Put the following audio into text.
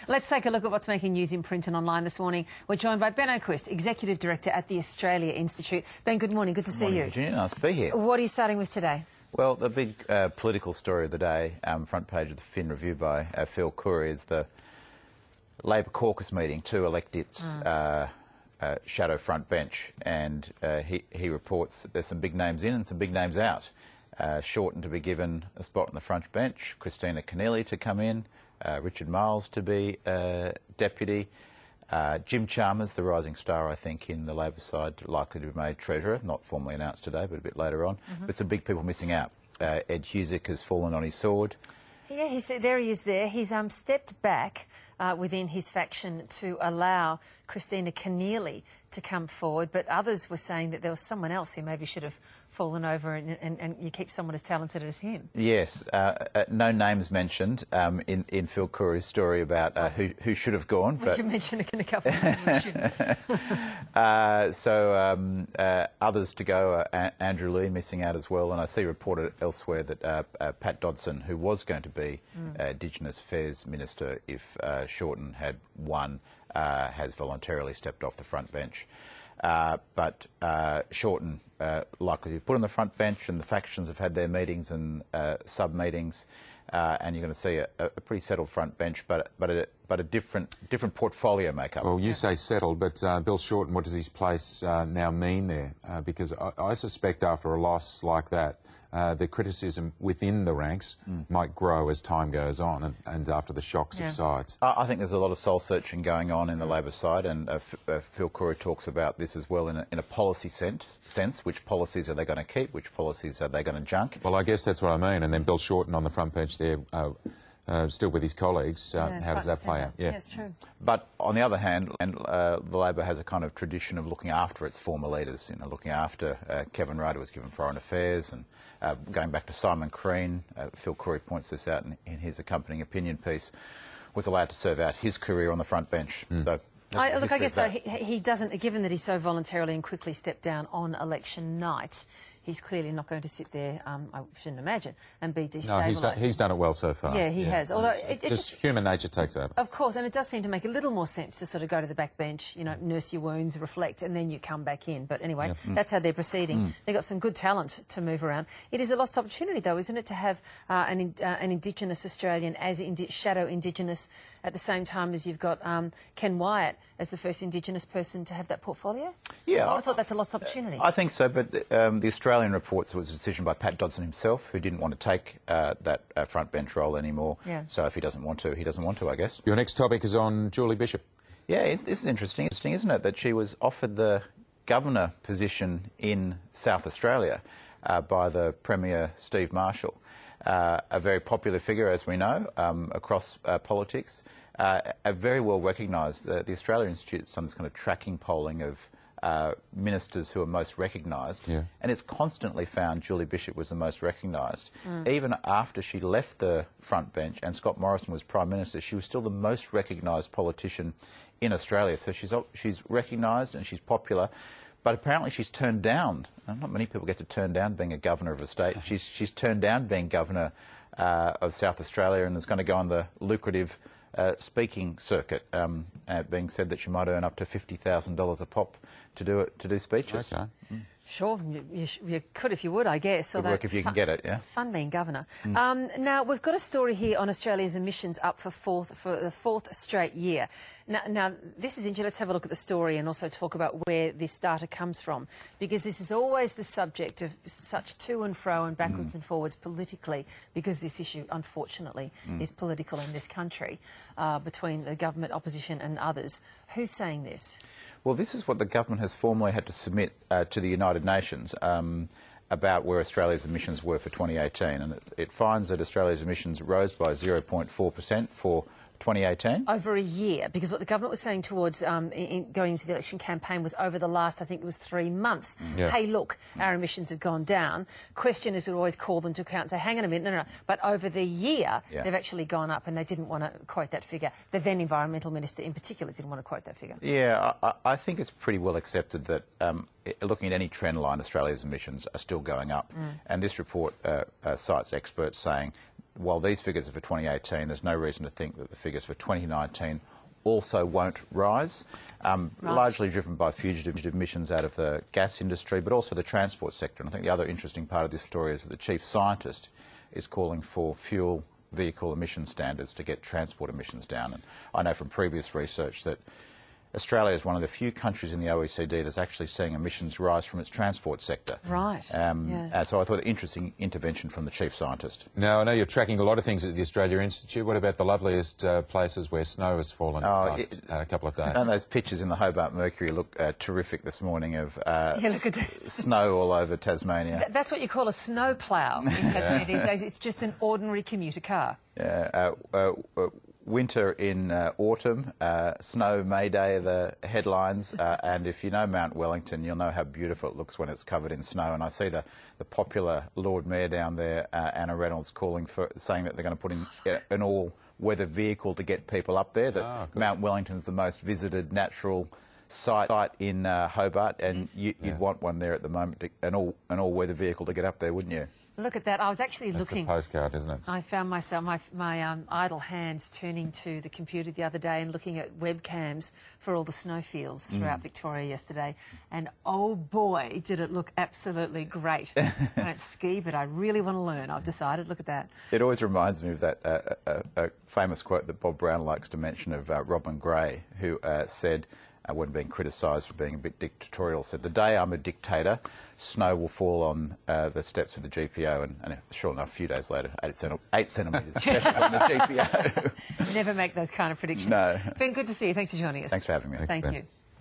Let's take a look at what's making news in print and online this morning. We're joined by Ben Oquist, Executive Director at the Australia Institute. Ben, good morning. Good to see you. Virginia, nice to be here. What are you starting with today? Well, the big political story of the day, front page of the Fin Review by Phil Coorey, is the Labor caucus meeting to elect its shadow front bench, and he reports that there's some big names in and some big names out. Shorten to be given a spot on the front bench, Christina Keneally to come in, Richard Miles to be deputy, Jim Chalmers, the rising star, I think, in the Labor side, likely to be made treasurer, not formally announced today, but a bit later on. But some big people missing out. Ed Husic has fallen on his sword. Yeah, there he is there. He's stepped back within his faction to allow Christina Keneally to come forward, but others were saying that there was someone else who maybe should have fallen over, and you keep someone as talented as him. Yes, no names mentioned in Phil Coorey's story about who should have gone. But you mentioned a couple of people shouldn't. Others to go, Andrew Lee missing out as well, and I see reported elsewhere that Pat Dodson, who was going to be Indigenous Affairs Minister if Shorten had won, has voluntarily stepped off the front bench. But Shorten likely to be put on the front bench, and the factions have had their meetings and sub-meetings, and you're going to see a pretty settled front bench, but a different portfolio makeup. Well, you say settled, but Bill Shorten, what does his place now mean there? Because I suspect after a loss like that, the criticism within the ranks might grow as time goes on and after the shock subsides. I think there's a lot of soul-searching going on in the Labor side, and Phil Coorey talks about this as well in a policy sense. Which policies are they going to keep? Which policies are they going to junk? Well, I guess that's what I mean. And then Bill Shorten on the front bench there, still with his colleagues. How does that play out? Yeah, it's true. But on the other hand, the Labor has a kind of tradition of looking after its former leaders, looking after Kevin Rudd, who was given Foreign Affairs, and going back to Simon Crean. Phil Coorey points this out in his accompanying opinion piece, was allowed to serve out his career on the front bench. So, I guess so. He doesn't, given that he so voluntarily and quickly stepped down on election night, he's clearly not going to sit there, I shouldn't imagine, and be destabilised. No, he's done it well so far. Yeah, he has. Although just human nature takes over. Of course, and it does seem to make a little more sense to sort of go to the back bench, nurse your wounds, reflect, and then you come back in. But anyway, that's how they're proceeding. They've got some good talent to move around. It is a lost opportunity, though, isn't it, to have an Indigenous Australian as shadow Indigenous at the same time as you've got Ken Wyatt as the first Indigenous person to have that portfolio? Yeah. I thought that's a lost opportunity. I think so, but the Australian reports was a decision by Pat Dodson himself, who didn't want to take that front bench role anymore. Yeah. So if he doesn't want to, he doesn't want to, I guess. Your next topic is on Julie Bishop. Yeah, this is interesting, isn't it, that she was offered the governor position in South Australia by the Premier Steve Marshall. A very popular figure, as we know, across politics. A very well recognised, the Australia Institute's done this kind of tracking polling of ministers who are most recognised, and it's constantly found Julie Bishop was the most recognised. Even after she left the front bench and Scott Morrison was Prime Minister, she was still the most recognised politician in Australia. So she's recognised and she's popular. But apparently she's turned down. Not many people get to turn down being a governor of a state. She's turned down being governor of South Australia, and is going to go on the lucrative speaking circuit, being said that she might earn up to $50,000 a pop to do speeches. Okay. Sure, you could if you would, I guess. Good work if you can get it, yeah. Fun being governor. Now, we've got a story here on Australia's emissions up for the fourth straight year. Now, this is interesting. Let's have a look at the story and also talk about where this data comes from, because this is always the subject of such to and fro and backwards and forwards politically, because this issue, unfortunately, is political in this country, between the government, opposition and others. Who's saying this? Well, this is what the government has formally had to submit to the United Nations about where Australia's emissions were for 2018. And it finds that Australia's emissions rose by 0.4% for 2018. Over a year, because what the government was saying towards going into the election campaign was over the last, I think it was 3 months. Hey, look, our emissions have gone down. Questioners would always call them to account and say, hang on a minute, no. But over the year, they've actually gone up, and they didn't want to quote that figure. The then Environmental Minister in particular didn't want to quote that figure. Yeah, I think it's pretty well accepted that looking at any trend line, Australia's emissions are still going up. And this report cites experts saying while these figures are for 2018, there's no reason to think that the figures for 2019 also won't rise, largely driven by fugitive emissions out of the gas industry, but also the transport sector. And I think the other interesting part of this story is that the chief scientist is calling for fuel vehicle emission standards to get transport emissions down. And I know from previous research that Australia is one of the few countries in the OECD that's actually seeing emissions rise from its transport sector. Right. So I thought an interesting intervention from the chief scientist. Now, I know you're tracking a lot of things at the Australia Institute. What about the loveliest places where snow has fallen the last couple of days? And those pictures in the Hobart Mercury look terrific this morning of snow all over Tasmania. That's what you call a snow plough in Tasmania these days. It's just an ordinary commuter car. Winter in autumn, snow May Day are the headlines, and if you know Mount Wellington, you'll know how beautiful it looks when it's covered in snow. And I see the popular Lord Mayor down there, Anna Reynolds, saying that they're going to put in an all-weather vehicle to get people up there. That Mount Wellington's the most visited natural site in Hobart, and you'd want one there at the moment, an all-weather vehicle to get up there, wouldn't you? Look at that. I was actually looking... That's a postcard, isn't it? I found myself, my idle hands turning to the computer the other day and looking at webcams for all the snowfields throughout Victoria yesterday. And oh boy, did it look absolutely great. I don't ski, but I really want to learn. I've decided. Look at that. It always reminds me of that a famous quote that Bob Brown likes to mention of Robin Gray, who said, when being criticised for being a bit dictatorial, said, "The day I'm a dictator, snow will fall on the steps of the GPO." And sure enough, a few days later, 8 centimetres on the GPO. Never make those kind of predictions. No. Ben, good to see you. Thanks for joining us. Thanks for having me. Thank you.